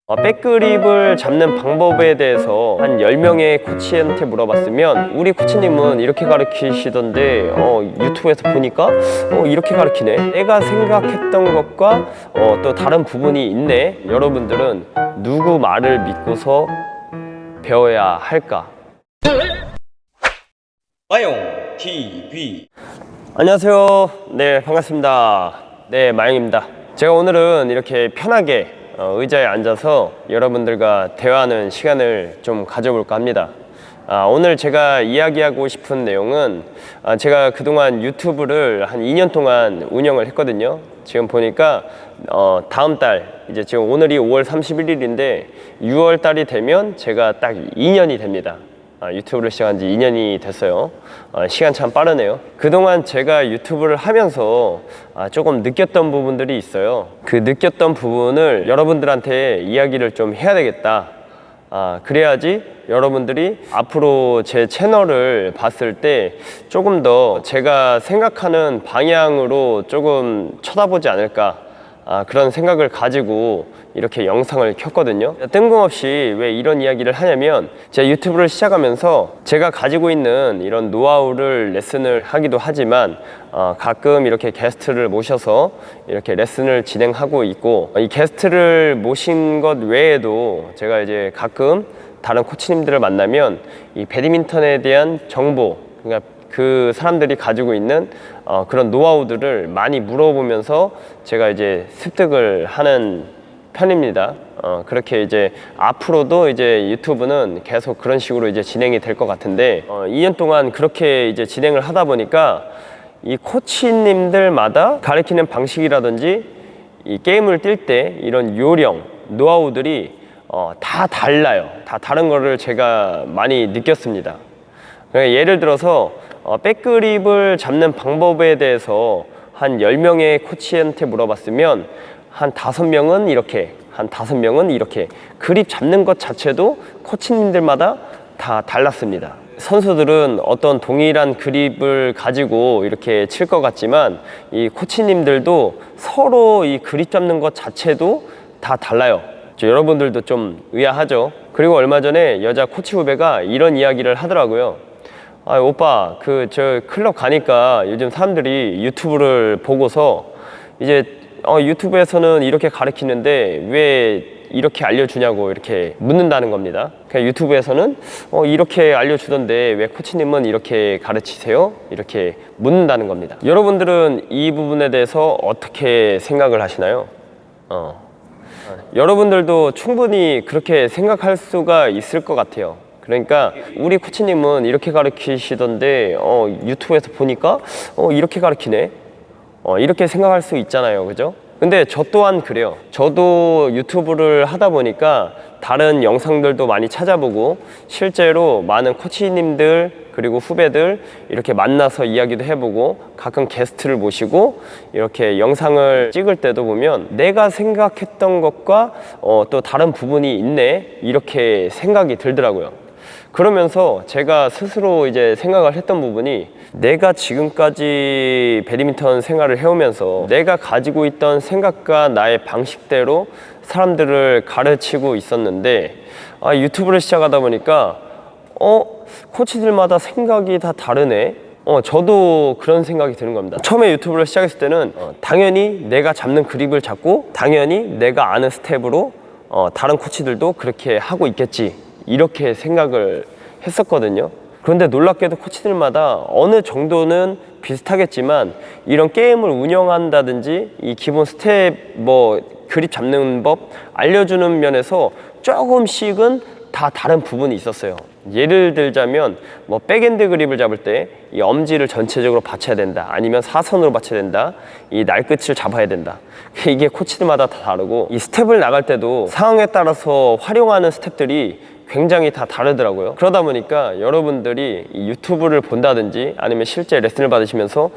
백그립을 잡는 방법에 대해서 한 10명의 코치한테 물어봤으면 우리 코치님은 이렇게 가르치시던데 유튜브에서 보니까 이렇게 가르치네, 내가 생각했던 것과 또 다른 부분이 있네. 여러분들은 누구 말을 믿고서 배워야 할까? 마용 TV. 안녕하세요. 네, 반갑습니다. 네, 마용입니다. 제가 오늘은 이렇게 편하게 의자에 앉아서 여러분들과 대화하는 시간을 좀 가져볼까 합니다. 오늘 제가 이야기하고 싶은 내용은 제가 그동안 유튜브를 한 2년 동안 운영을 했거든요. 지금 보니까 다음 달, 이제 지금 오늘이 5월 31일인데 6월 달이 되면 제가 딱 2년이 됩니다. 유튜브를 시작한 지 2년이 됐어요. 시간 참 빠르네요. 그동안 제가 유튜브를 하면서 조금 느꼈던 부분들이 있어요. 그 느꼈던 부분을 여러분들한테 이야기를 좀 해야 되겠다. 그래야지 여러분들이 앞으로 제 채널을 봤을 때 조금 더 제가 생각하는 방향으로 조금 쳐다보지 않을까, 그런 생각을 가지고 이렇게 영상을 켰거든요. 뜬금없이 왜 이런 이야기를 하냐면, 제가 유튜브를 시작하면서 제가 가지고 있는 이런 노하우를 레슨을 하기도 하지만 가끔 이렇게 게스트를 모셔서 이렇게 레슨을 진행하고 있고, 이 게스트를 모신 것 외에도 제가 이제 가끔 다른 코치님들을 만나면 이 배드민턴에 대한 정보, 그러니까 그 사람들이 가지고 있는 그런 노하우들을 많이 물어보면서 제가 이제 습득을 하는 편입니다. 그렇게 이제 앞으로도 이제 유튜브는 계속 그런 식으로 이제 진행이 될 것 같은데, 2년 동안 그렇게 이제 진행을 하다 보니까 이 코치님들마다 가르치는 방식이라든지 이 게임을 뛸 때 이런 요령, 노하우들이 다 달라요. 다 다른 거를 제가 많이 느꼈습니다. 예를 들어서 백그립을 잡는 방법에 대해서 한 10명의 코치한테 물어봤으면 한 5명은 이렇게, 한 5명은 이렇게, 그립 잡는 것 자체도 코치님들마다 다 달랐습니다. 선수들은 어떤 동일한 그립을 가지고 이렇게 칠 것 같지만 이 코치님들도 서로 이 그립 잡는 것 자체도 다 달라요. 여러분들도 좀 의아하죠? 그리고 얼마 전에 여자 코치 후배가 이런 이야기를 하더라고요. 오빠, 저 클럽 가니까 요즘 사람들이 유튜브를 보고서 이제 유튜브에서는 이렇게 가르치는데 왜 이렇게 알려주냐고 이렇게 묻는다는 겁니다. 그냥 유튜브에서는 이렇게 알려주던데 왜 코치님은 이렇게 가르치세요? 이렇게 묻는다는 겁니다. 여러분들은 이 부분에 대해서 어떻게 생각을 하시나요? 여러분들도 충분히 그렇게 생각할 수가 있을 것 같아요. 그러니까 우리 코치님은 이렇게 가르치시던데 유튜브에서 보니까 이렇게 가르치네, 이렇게 생각할 수 있잖아요, 그죠? 근데 저 또한 그래요. 저도 유튜브를 하다 보니까 다른 영상들도 많이 찾아보고 실제로 많은 코치님들 그리고 후배들 이렇게 만나서 이야기도 해보고 가끔 게스트를 모시고 이렇게 영상을 찍을 때도 보면 내가 생각했던 것과 또 다른 부분이 있네, 이렇게 생각이 들더라고요. 그러면서 제가 스스로 이제 생각을 했던 부분이, 내가 지금까지 배드민턴 생활을 해오면서 내가 가지고 있던 생각과 나의 방식대로 사람들을 가르치고 있었는데 유튜브를 시작하다 보니까 코치들마다 생각이 다 다르네. 저도 그런 생각이 드는 겁니다. 처음에 유튜브를 시작했을 때는 당연히 내가 잡는 그립을 잡고 당연히 내가 아는 스텝으로 다른 코치들도 그렇게 하고 있겠지, 이렇게 생각을 했었거든요. 그런데 놀랍게도 코치들마다 어느 정도는 비슷하겠지만 이런 게임을 운영한다든지 이 기본 스텝, 그립 잡는 법 알려주는 면에서 조금씩은 다 다른 부분이 있었어요. 예를 들자면 백핸드 그립을 잡을 때 이 엄지를 전체적으로 받쳐야 된다, 아니면 사선으로 받쳐야 된다, 이 날끝을 잡아야 된다. 이게 코치들마다 다 다르고, 이 스텝을 나갈 때도 상황에 따라서 활용하는 스텝들이 굉장히 다 다르더라고요. 그러다 보니까 여러분들이 이 유튜브를 본다든지 아니면 실제 레슨을 받으시면서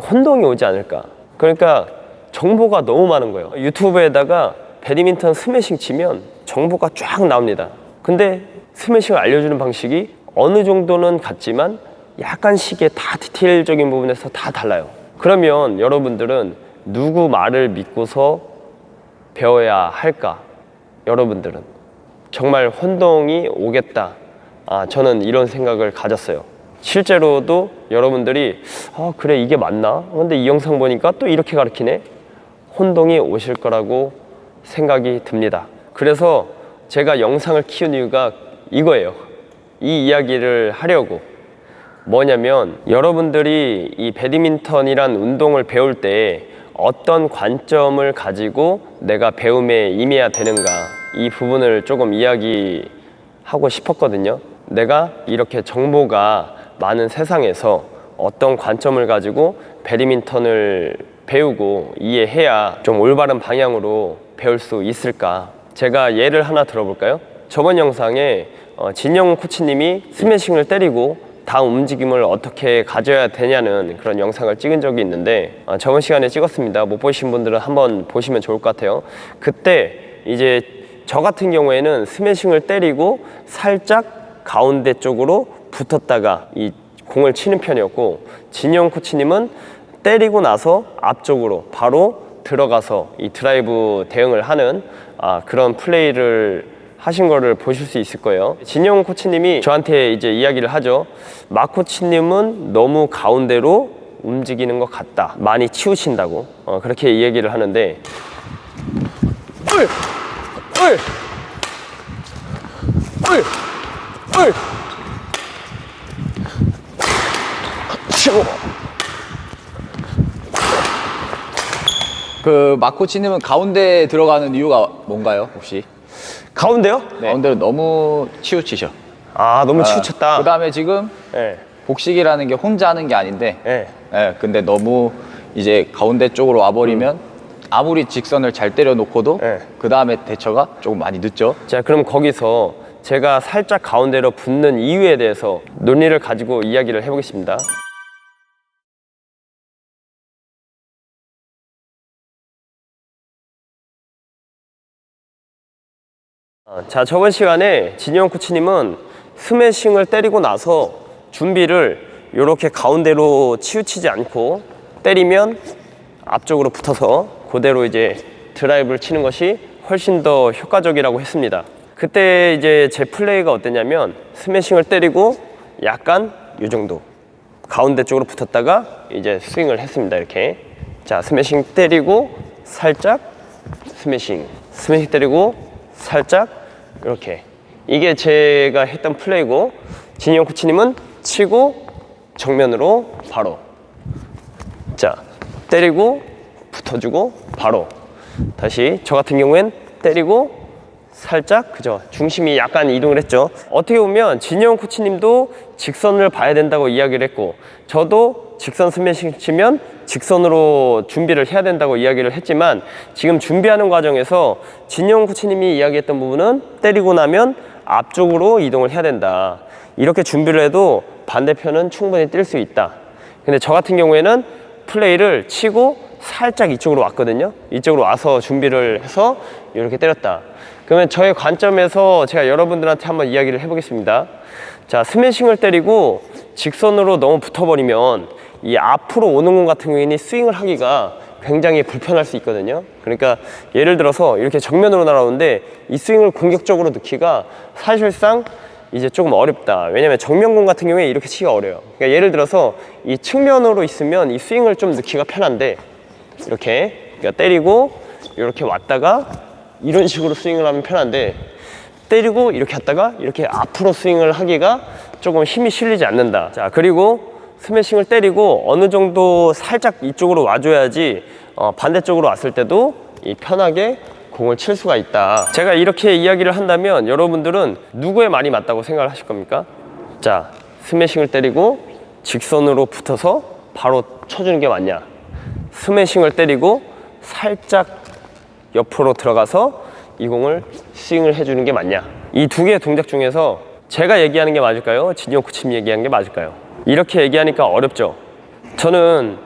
혼동이 오지 않을까. 그러니까 정보가 너무 많은 거예요. 유튜브에다가 배드민턴 스매싱 치면 정보가 쫙 나옵니다. 근데 스매싱을 알려주는 방식이 어느 정도는 같지만 약간씩의 다 디테일적인 부분에서 다 달라요. 그러면 여러분들은 누구 말을 믿고서 배워야 할까? 여러분들은 정말 혼동이 오겠다. 저는 이런 생각을 가졌어요. 실제로도 여러분들이 그래 이게 맞나? 근데 이 영상 보니까 또 이렇게 가르치네? 혼동이 오실 거라고 생각이 듭니다. 그래서 제가 영상을 키운 이유가 이거예요. 이 이야기를 하려고. 뭐냐면 여러분들이 이 배드민턴이란 운동을 배울 때 어떤 관점을 가지고 내가 배움에 임해야 되는가, 이 부분을 조금 이야기하고 싶었거든요. 내가 이렇게 정보가 많은 세상에서 어떤 관점을 가지고 배드민턴을 배우고 이해해야 좀 올바른 방향으로 배울 수 있을까. 제가 예를 하나 들어볼까요? 저번 영상에 진영 코치님이 스매싱을 때리고 다음 움직임을 어떻게 가져야 되냐는 그런 영상을 찍은 적이 있는데 저번 시간에 찍었습니다. 못 보신 분들은 한번 보시면 좋을 것 같아요. 그때 이제 저 같은 경우에는 스매싱을 때리고 살짝 가운데 쪽으로 붙었다가 이 공을 치는 편이었고, 진영 코치님은 때리고 나서 앞쪽으로 바로 들어가서 이 드라이브 대응을 하는 그런 플레이를 하신 거를 보실 수 있을 거예요. 진영 코치님이 저한테 이제 이야기를 하죠. 마 코치님은 너무 가운데로 움직이는 것 같다. 많이 치우친다고. 그렇게 이야기를 하는데 치고 그 마코치님은 가운데 들어가는 이유가 뭔가요, 혹시? 가운데요? 네. 가운데로 너무 치우치셔. 너무 치우쳤다. 그 다음에 지금 네. 복식이라는 게 혼자 하는 게 아닌데, 네. 근데 너무 이제 가운데 쪽으로 와버리면 아무리 직선을 잘 때려놓고도 네. 그 다음에 대처가 조금 많이 늦죠. 자, 그럼 거기서 제가 살짝 가운데로 붙는 이유에 대해서 논리를 가지고 이야기를 해보겠습니다. 자, 저번 시간에 진영 코치님은 스매싱을 때리고 나서 준비를 이렇게 가운데로 치우치지 않고 때리면 앞쪽으로 붙어서 그대로 이제 드라이브를 치는 것이 훨씬 더 효과적이라고 했습니다. 그때 이제 제 플레이가 어땠냐면 스매싱을 때리고 약간 이 정도 가운데 쪽으로 붙었다가 이제 스윙을 했습니다. 이렇게. 자, 스매싱 때리고 살짝 스매싱 때리고 살짝 이렇게. 이게 제가 했던 플레이고, 진영 코치님은 치고 정면으로 바로, 자, 때리고 붙어주고 바로, 다시 저 같은 경우엔 때리고 살짝, 그죠, 중심이 약간 이동을 했죠. 어떻게 보면 진영 코치님도 직선을 봐야 된다고 이야기를 했고, 저도 직선 스매싱 치면 직선으로 준비를 해야 된다고 이야기를 했지만, 지금 준비하는 과정에서 진영 코치님이 이야기했던 부분은 때리고 나면 앞쪽으로 이동을 해야 된다. 이렇게 준비를 해도 반대편은 충분히 뛸 수 있다. 근데 저 같은 경우에는 플레이를 치고 살짝 이쪽으로 왔거든요. 이쪽으로 와서 준비를 해서 이렇게 때렸다. 그러면 저의 관점에서 제가 여러분들한테 한번 이야기를 해보겠습니다. 자, 스매싱을 때리고 직선으로 너무 붙어버리면 이 앞으로 오는 공 같은 경우에는 스윙을 하기가 굉장히 불편할 수 있거든요. 그러니까 예를 들어서 이렇게 정면으로 날아오는데 이 스윙을 공격적으로 넣기가 사실상 이제 조금 어렵다. 왜냐면 정면공 같은 경우에 이렇게 치기가 어려워요. 그러니까 예를 들어서 이 측면으로 있으면 이 스윙을 좀 넣기가 편한데, 이렇게 그러니까 때리고 이렇게 왔다가 이런 식으로 스윙을 하면 편한데, 때리고 이렇게 왔다가 이렇게 앞으로 스윙을 하기가 조금 힘이 실리지 않는다. 자, 그리고 스매싱을 때리고 어느 정도 살짝 이쪽으로 와줘야지 반대쪽으로 왔을 때도 이 편하게 공을 칠 수가 있다. 제가 이렇게 이야기를 한다면 여러분들은 누구의 말이 맞다고 생각을 하실 겁니까? 자, 스매싱을 때리고 직선으로 붙어서 바로 쳐주는 게 맞냐? 스매싱을 때리고 살짝 옆으로 들어가서 이 공을 스윙을 해주는 게 맞냐? 이 두 개의 동작 중에서 제가 얘기하는 게 맞을까요? 진영 코치님 얘기하는 게 맞을까요? 이렇게 얘기하니까 어렵죠. 저는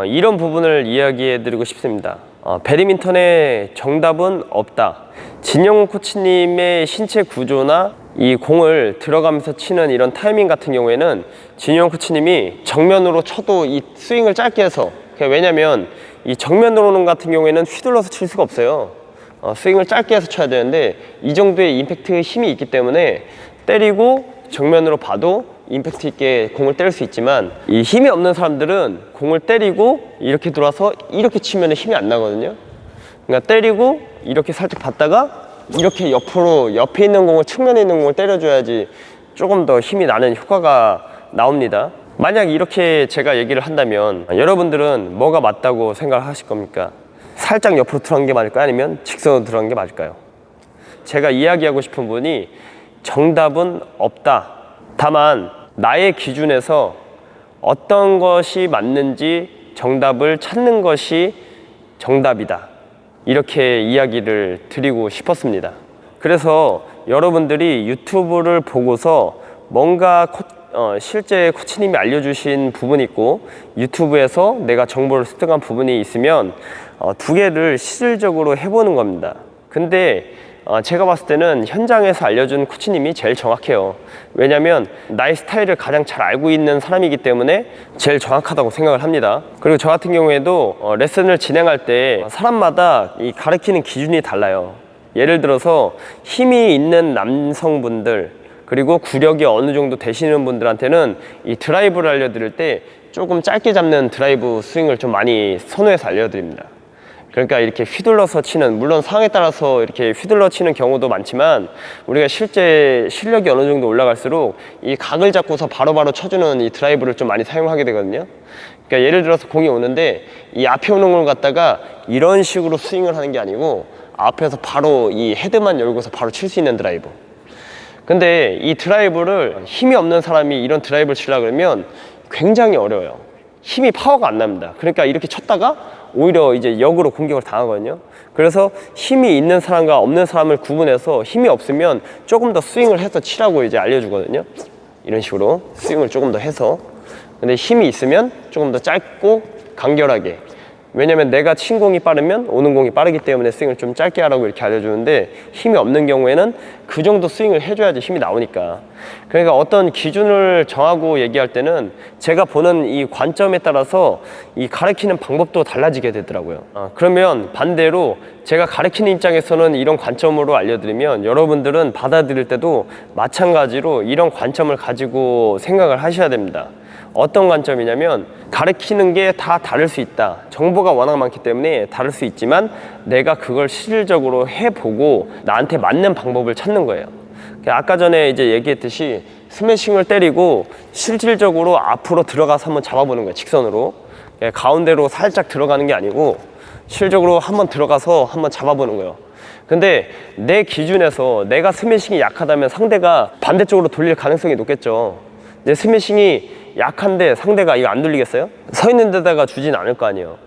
이런 부분을 이야기해 드리고 싶습니다. 배드민턴의 정답은 없다. 진영 코치님의 신체 구조나 이 공을 들어가면서 치는 이런 타이밍 같은 경우에는 진영 코치님이 정면으로 쳐도 이 스윙을 짧게 해서, 왜냐면 이 정면으로 오는 같은 경우에는 휘둘러서 칠 수가 없어요. 스윙을 짧게 해서 쳐야 되는데 이 정도의 임팩트 힘이 있기 때문에 때리고 정면으로 봐도 임팩트 있게 공을 때릴 수 있지만 이 힘이 없는 사람들은 공을 때리고 이렇게 들어와서 이렇게 치면 힘이 안 나거든요. 그러니까 때리고 이렇게 살짝 봤다가 이렇게 옆으로 옆에 있는 공을 측면에 있는 공을 때려줘야지 조금 더 힘이 나는 효과가 나옵니다. 만약 이렇게 제가 얘기를 한다면 여러분들은 뭐가 맞다고 생각을 하실 겁니까? 살짝 옆으로 들어간 게 맞을까요? 아니면 직선으로 들어간 게 맞을까요? 제가 이야기하고 싶은 부분이 정답은 없다. 다만 나의 기준에서 어떤 것이 맞는지 정답을 찾는 것이 정답이다. 이렇게 이야기를 드리고 싶었습니다. 그래서 여러분들이 유튜브를 보고서 뭔가 실제 코치님이 알려주신 부분이 있고 유튜브에서 내가 정보를 습득한 부분이 있으면 두 개를 실질적으로 해보는 겁니다. 근데 제가 봤을 때는 현장에서 알려준 코치님이 제일 정확해요. 왜냐면 나의 스타일을 가장 잘 알고 있는 사람이기 때문에 제일 정확하다고 생각을 합니다. 그리고 저 같은 경우에도 레슨을 진행할 때 사람마다 이 가르치는 기준이 달라요. 예를 들어서 힘이 있는 남성분들 그리고 구력이 어느 정도 되시는 분들한테는 이 드라이브를 알려드릴 때 조금 짧게 잡는 드라이브 스윙을 좀 많이 선호해서 알려드립니다. 그러니까 이렇게 휘둘러서 치는, 물론 상황에 따라서 이렇게 휘둘러 치는 경우도 많지만 우리가 실제 실력이 어느 정도 올라갈수록 이 각을 잡고서 바로바로 쳐주는 이 드라이브를 좀 많이 사용하게 되거든요. 그러니까 예를 들어서 공이 오는데 이 앞에 오는 걸 갖다가 이런 식으로 스윙을 하는 게 아니고 앞에서 바로 이 헤드만 열고서 바로 칠 수 있는 드라이브. 근데 이 드라이브를 힘이 없는 사람이 이런 드라이브를 치려고 그러면 굉장히 어려워요. 힘이 파워가 안 납니다. 그러니까 이렇게 쳤다가 오히려 이제 역으로 공격을 당하거든요. 그래서 힘이 있는 사람과 없는 사람을 구분해서 힘이 없으면 조금 더 스윙을 해서 치라고 이제 알려주거든요. 이런 식으로 스윙을 조금 더 해서. 근데 힘이 있으면 조금 더 짧고 간결하게. 왜냐면 내가 친 공이 빠르면 오는 공이 빠르기 때문에 스윙을 좀 짧게 하라고 이렇게 알려주는데 힘이 없는 경우에는 그 정도 스윙을 해줘야지 힘이 나오니까. 그러니까 어떤 기준을 정하고 얘기할 때는 제가 보는 이 관점에 따라서 이 가르치는 방법도 달라지게 되더라고요. 그러면 반대로 제가 가르치는 입장에서는 이런 관점으로 알려드리면 여러분들은 받아들일 때도 마찬가지로 이런 관점을 가지고 생각을 하셔야 됩니다. 어떤 관점이냐면 가르치는 게 다 다를 수 있다. 정보가 워낙 많기 때문에 다를 수 있지만 내가 그걸 실질적으로 해보고 나한테 맞는 방법을 찾는 거예요. 아까 전에 이제 얘기했듯이 스매싱을 때리고 실질적으로 앞으로 들어가서 한번 잡아보는 거예요. 직선으로. 가운데로 살짝 들어가는 게 아니고 실질적으로 한번 들어가서 한번 잡아보는 거예요. 근데 내 기준에서 내가 스매싱이 약하다면 상대가 반대쪽으로 돌릴 가능성이 높겠죠. 내 스매싱이 약한데 상대가 이거 안 돌리겠어요? 서 있는 데다가 주진 않을 거 아니에요.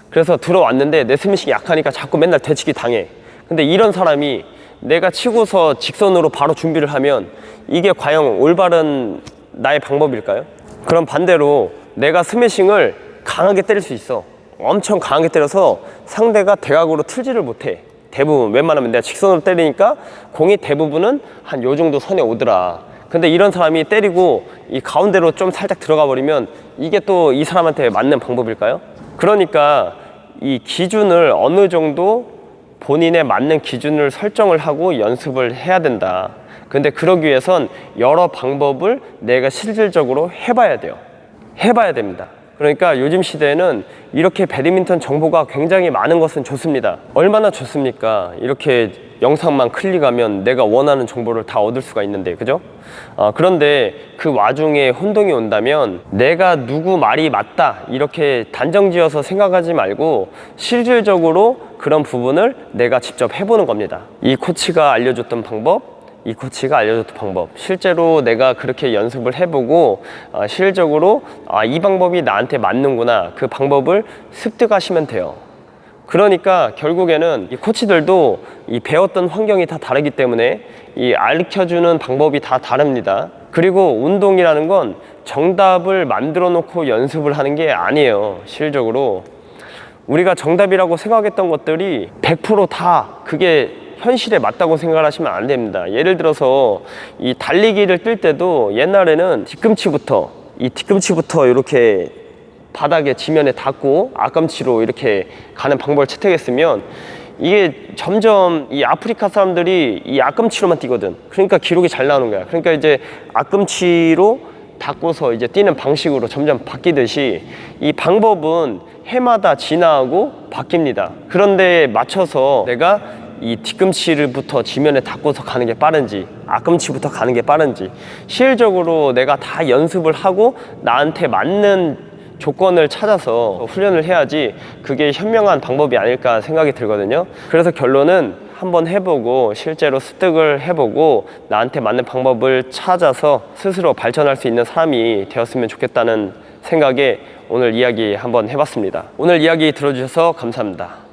그래서 들어왔는데 내 스매싱이 약하니까 자꾸 맨날 되치기 당해. 근데 이런 사람이 내가 치고서 직선으로 바로 준비를 하면 이게 과연 올바른 나의 방법일까요? 그럼 반대로 내가 스매싱을 강하게 때릴 수 있어. 엄청 강하게 때려서 상대가 대각으로 틀지를 못해. 대부분 웬만하면 내가 직선으로 때리니까 공이 대부분은 한 요 정도 선에 오더라. 근데 이런 사람이 때리고 이 가운데로 좀 살짝 들어가 버리면 이게 또 이 사람한테 맞는 방법일까요? 그러니까 이 기준을 어느 정도 본인에 맞는 기준을 설정을 하고 연습을 해야 된다. 근데 그러기 위해선 여러 방법을 내가 실질적으로 해봐야 돼요. 해봐야 됩니다. 그러니까 요즘 시대에는 이렇게 배드민턴 정보가 굉장히 많은 것은 좋습니다. 얼마나 좋습니까? 이렇게 영상만 클릭하면 내가 원하는 정보를 다 얻을 수가 있는데, 그죠? 그런데 그 와중에 혼동이 온다면 내가 누구 말이 맞다 이렇게 단정지어서 생각하지 말고 실질적으로 그런 부분을 내가 직접 해보는 겁니다. 이 코치가 알려줬던 방법, 이 코치가 알려줬던 방법, 실제로 내가 그렇게 연습을 해보고 실질적으로 이 방법이 나한테 맞는구나, 그 방법을 습득하시면 돼요. 그러니까 결국에는 이 코치들도 이 배웠던 환경이 다 다르기 때문에 이 알려주는 방법이 다 다릅니다. 그리고 운동이라는 건 정답을 만들어 놓고 연습을 하는 게 아니에요. 실질적으로 우리가 정답이라고 생각했던 것들이 100% 다 그게 현실에 맞다고 생각을 하시면 안 됩니다. 예를 들어서 이 달리기를 뛸 때도 옛날에는 뒤꿈치부터 이렇게 바닥에 지면에 닿고 앞꿈치로 이렇게 가는 방법을 채택했으면 이게 점점 이 아프리카 사람들이 이 앞꿈치로만 뛰거든. 그러니까 기록이 잘 나오는 거야. 그러니까 이제 앞꿈치로 닦고서 이제 뛰는 방식으로 점점 바뀌듯이 이 방법은 해마다 진화하고 바뀝니다. 그런데 맞춰서 내가 이 뒤꿈치를부터 지면에 닿고서 가는 게 빠른지 앞꿈치부터 가는 게 빠른지 실질적으로 내가 다 연습을 하고 나한테 맞는 조건을 찾아서 훈련을 해야지 그게 현명한 방법이 아닐까 생각이 들거든요. 그래서 결론은 한번 해보고 실제로 습득을 해보고 나한테 맞는 방법을 찾아서 스스로 발전할 수 있는 사람이 되었으면 좋겠다는 생각에 오늘 이야기 한번 해봤습니다. 오늘 이야기 들어주셔서 감사합니다.